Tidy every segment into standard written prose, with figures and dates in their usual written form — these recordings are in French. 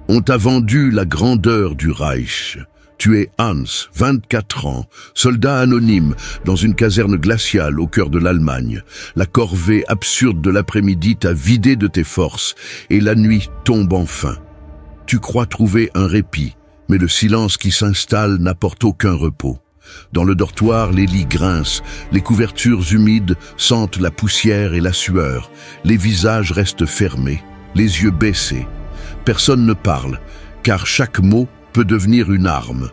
On t'a vendu la grandeur du Reich. Tu es Hans, 24 ans, soldat anonyme dans une caserne glaciale au cœur de l'Allemagne. La corvée absurde de l'après-midi t'a vidé de tes forces et la nuit tombe enfin. Tu crois trouver un répit, mais le silence qui s'installe n'apporte aucun repos. Dans le dortoir, les lits grincent, les couvertures humides sentent la poussière et la sueur. Les visages restent fermés, les yeux baissés. Personne ne parle, car chaque mot peut devenir une arme.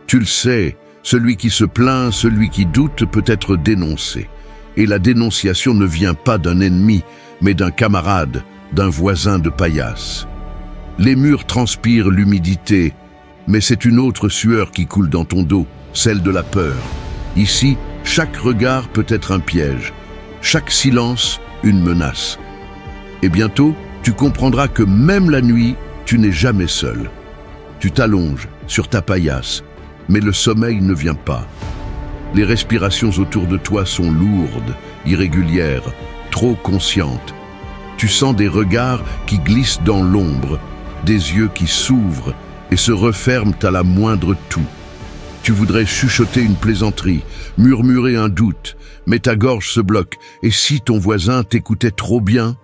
Tu le sais, celui qui se plaint, celui qui doute peut être dénoncé. Et la dénonciation ne vient pas d'un ennemi, mais d'un camarade, d'un voisin de paillasse. Les murs transpirent l'humidité, mais c'est une autre sueur qui coule dans ton dos, celle de la peur. Ici, chaque regard peut être un piège, chaque silence une menace. Et bientôt, tu comprendras que même la nuit, tu n'es jamais seul. Tu t'allonges sur ta paillasse, mais le sommeil ne vient pas. Les respirations autour de toi sont lourdes, irrégulières, trop conscientes. Tu sens des regards qui glissent dans l'ombre, des yeux qui s'ouvrent et se referment à la moindre toux. Tu voudrais chuchoter une plaisanterie, murmurer un doute, mais ta gorge se bloque. Et si ton voisin t'écoutait trop bien?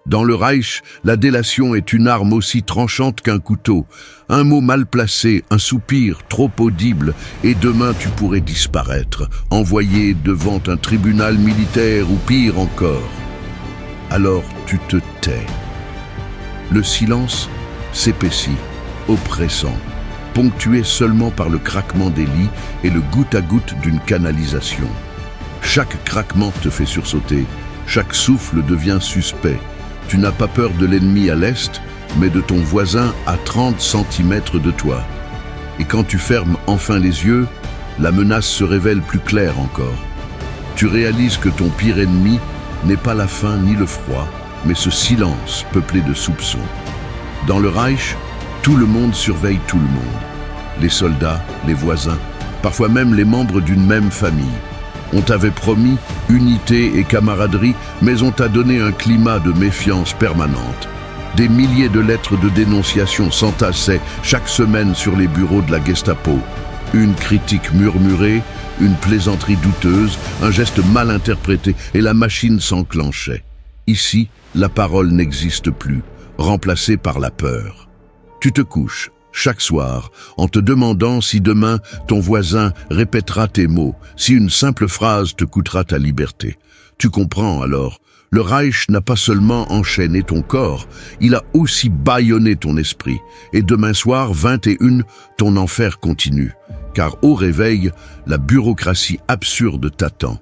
Dans le Reich, la délation est une arme aussi tranchante qu'un couteau. Un mot mal placé, un soupir trop audible, et demain tu pourrais disparaître, envoyé devant un tribunal militaire ou pire encore. Alors tu te tais. Le silence s'épaissit, oppressant, ponctué seulement par le craquement des lits et le goutte à goutte d'une canalisation. Chaque craquement te fait sursauter, chaque souffle devient suspect. Tu n'as pas peur de l'ennemi à l'est, mais de ton voisin à 30 cm de toi. Et quand tu fermes enfin les yeux, la menace se révèle plus claire encore. Tu réalises que ton pire ennemi n'est pas la faim ni le froid, mais ce silence peuplé de soupçons. Dans le Reich, tout le monde surveille tout le monde. Les soldats, les voisins, parfois même les membres d'une même famille. On t'avait promis unité et camaraderie, mais on t'a donné un climat de méfiance permanente. Des milliers de lettres de dénonciation s'entassaient chaque semaine sur les bureaux de la Gestapo. Une critique murmurée, une plaisanterie douteuse, un geste mal interprété, et la machine s'enclenchait. Ici, la parole n'existe plus, remplacée par la peur. Tu te couches chaque soir, en te demandant si demain ton voisin répétera tes mots, si une simple phrase te coûtera ta liberté. Tu comprends alors, le Reich n'a pas seulement enchaîné ton corps, il a aussi bâillonné ton esprit. Et demain soir, 21, ton enfer continue. Car au réveil, la bureaucratie absurde t'attend.